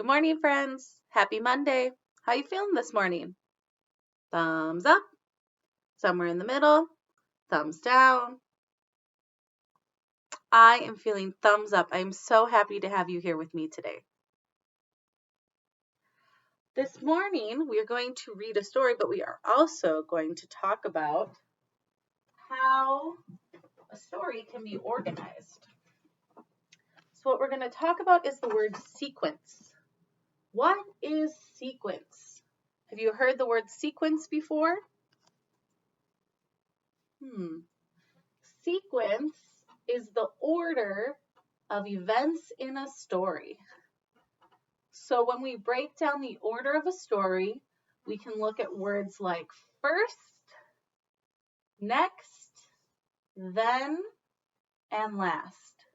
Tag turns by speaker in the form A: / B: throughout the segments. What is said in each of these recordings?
A: Good morning, friends. Happy Monday. How you feeling this morning? Thumbs up, somewhere in the middle, thumbs down. I am feeling thumbs up. I'm so happy to have you here with me today. This morning, we are going to read a story, but we are also going to talk about how a story can be organized. So what we're going to talk about is the word sequence. What is sequence? Have you heard the word sequence before? Sequence is the order of events in a story. So when we break down the order of a story, we can look at words like first, next, then, and last.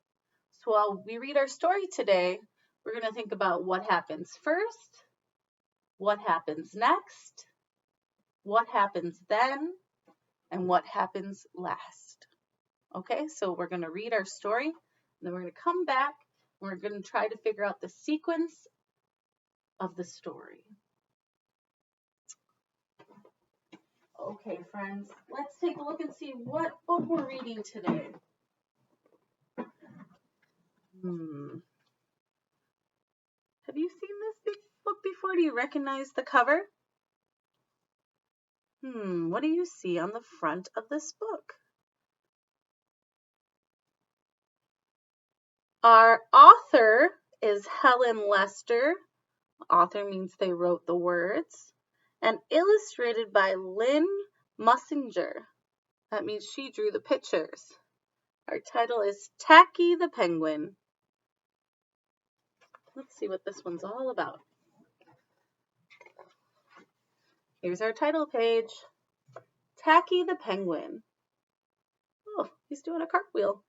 A: So while we read our story today, we're going to think about what happens first, what happens next, what happens then, and what happens last. Okay, so we're going to read our story, and then we're going to come back, and we're going to try to figure out the sequence of the story. Okay, friends, let's take a look and see what book we're reading today. Have you seen this book before? Do you recognize the cover? What do you see on the front of this book? Our author is Helen Lester. Author means they wrote the words. And illustrated by Lynn Mussinger. That means she drew the pictures. Our title is Tacky the Penguin. Let's see what this one's all about. Here's our title page. Tacky the Penguin. Oh, he's doing a cartwheel.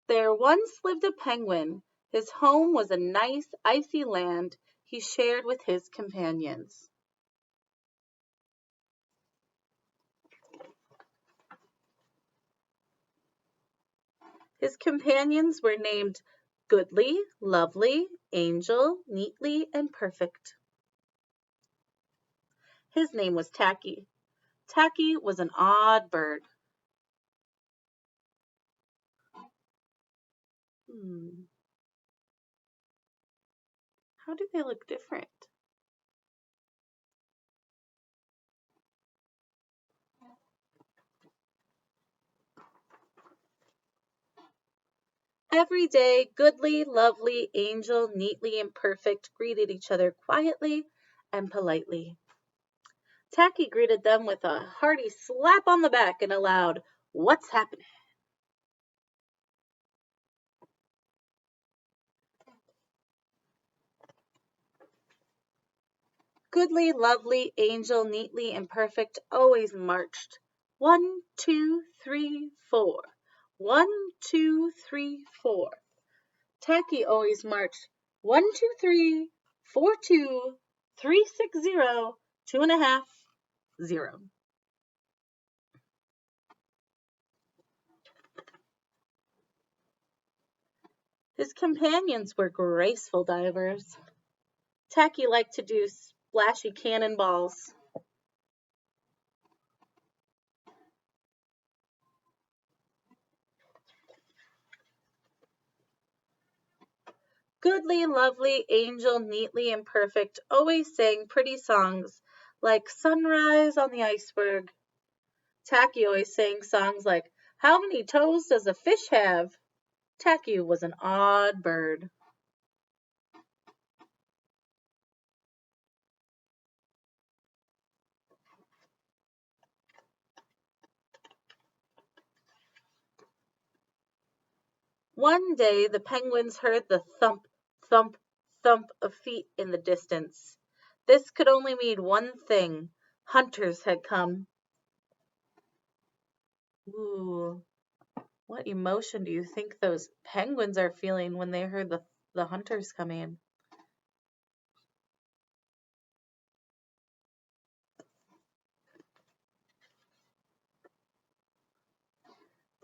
A: There once lived a penguin. His home was a nice, icy land he shared with his companions. His companions were named Goodly, Lovely, Angel, Neatly, and Perfect. His name was Tacky. Tacky was an odd bird. How do they look different? Every day, Goodly, Lovely, Angel, Neatly, and Perfect greeted each other quietly and politely. Tacky greeted them with a hearty slap on the back and a loud, "What's happening?" Goodly, Lovely, Angel, Neatly, and Perfect always marched. 1, 2, 3, 4. 1, 2, 3, 4. Tacky always marched 1, 2, 3, 4, 2, 3, 6, 0, 2.5, 0. His companions were graceful divers. Tacky liked to do splashy cannonballs. Goodly, Lovely, Angel, Neatly, and Perfect always sang pretty songs like Sunrise on the Iceberg. Tacky always sang songs like How many toes does a fish have? Tacky was an odd bird. One day the penguins heard the thump, thump, thump of feet in the distance. This could only mean one thing. Hunters had come. Ooh, what emotion do you think those penguins are feeling when they heard the hunters coming?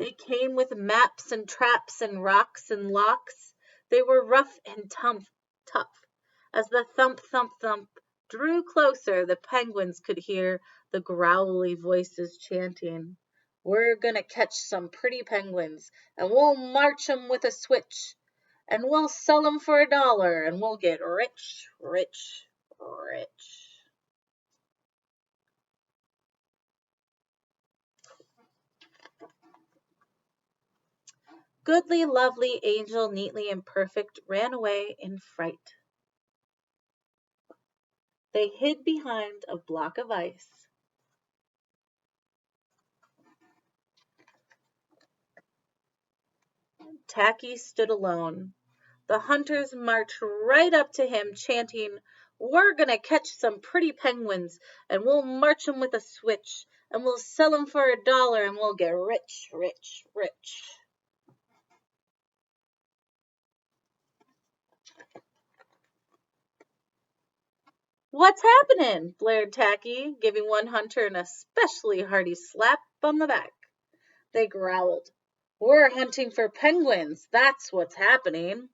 A: They came with maps and traps and rocks and locks. They were rough and tough. As the thump, thump, thump drew closer, the penguins could hear the growly voices chanting. We're gonna catch some pretty penguins, and we'll march 'em with a switch, and we'll sell 'em for $1, and we'll get rich, rich, rich. Goodly, lovely, angel, neatly and perfect, ran away in fright. They hid behind a block of ice. Tacky stood alone. The hunters marched right up to him, chanting, We're gonna catch some pretty penguins, and we'll march 'em with a switch, and we'll sell 'em for $1, and we'll get rich, rich, rich. What's happening? Blared Tacky, giving one hunter an especially hearty slap on the back. They growled. We're hunting for penguins. That's what's happening.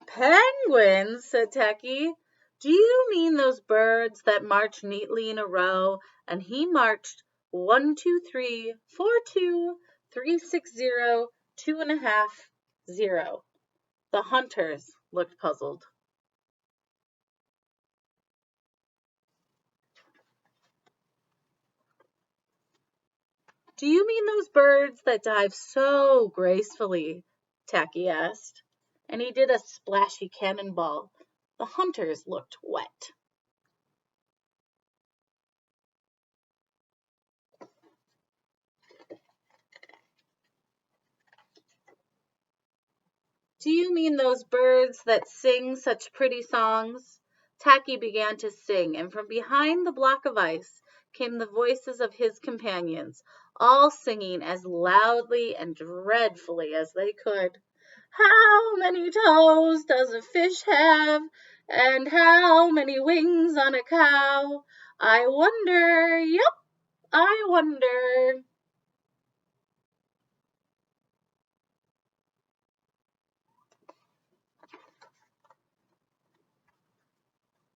A: Penguins, said Tacky. Do you mean those birds that march neatly in a row? And he marched 1, 2, 3, 4, 2, 3, 6, 0, 2.5, 0. The hunters looked puzzled. Do you mean those birds that dive so gracefully? Tacky asked. And he did a splashy cannonball. The hunters looked wet. Do you mean those birds that sing such pretty songs? Tacky began to sing, and from behind the block of ice came the voices of his companions, all singing as loudly and dreadfully as they could. How many toes does a fish have? And how many wings on a cow? I wonder, yep, I wonder.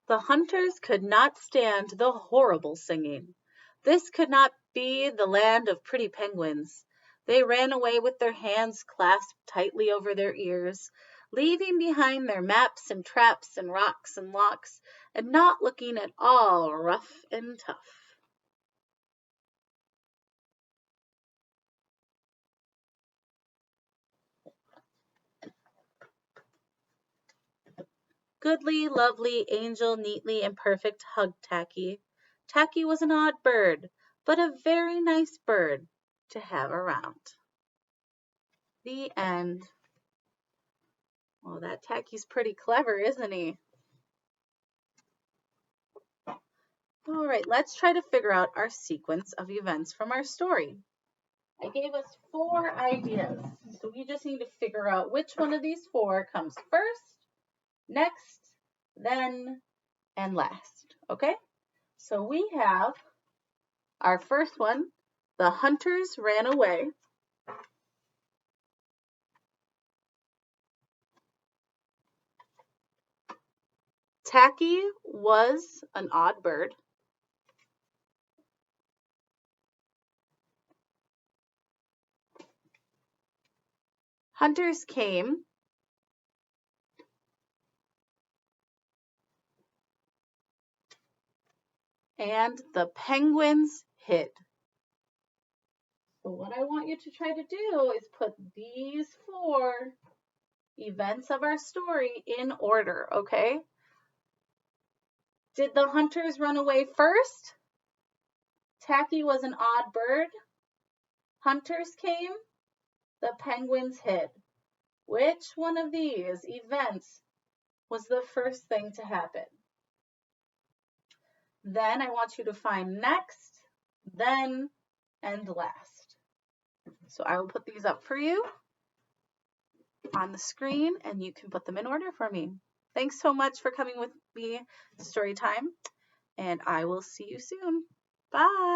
A: The hunters could not stand the horrible singing. This could not be the land of pretty penguins. They ran away with their hands clasped tightly over their ears, leaving behind their maps and traps and rocks and locks, and not looking at all rough and tough. Goodly, lovely, angel, neatly and perfect hugged Tacky. Tacky was an odd bird, but a very nice bird to have around. The end. Well, that Tacky's pretty clever, isn't he? All right, let's try to figure out our sequence of events from our story. I gave us 4 ideas, so we just need to figure out which one of these 4 comes first, next, then, and last. Okay? So we have our first one, the hunters ran away. Tacky was an odd bird. Hunters came. And the penguins hid. So what I want you to try to do is put these 4 events of our story in order, okay? Did the hunters run away first? Tacky was an odd bird. Hunters came. The penguins hid. Which one of these events was the first thing to happen? Then I want you to find next, then, and last. So I will put these up for you on the screen, and you can put them in order for me. Thanks so much for coming with me to story time, and I will see you soon. Bye.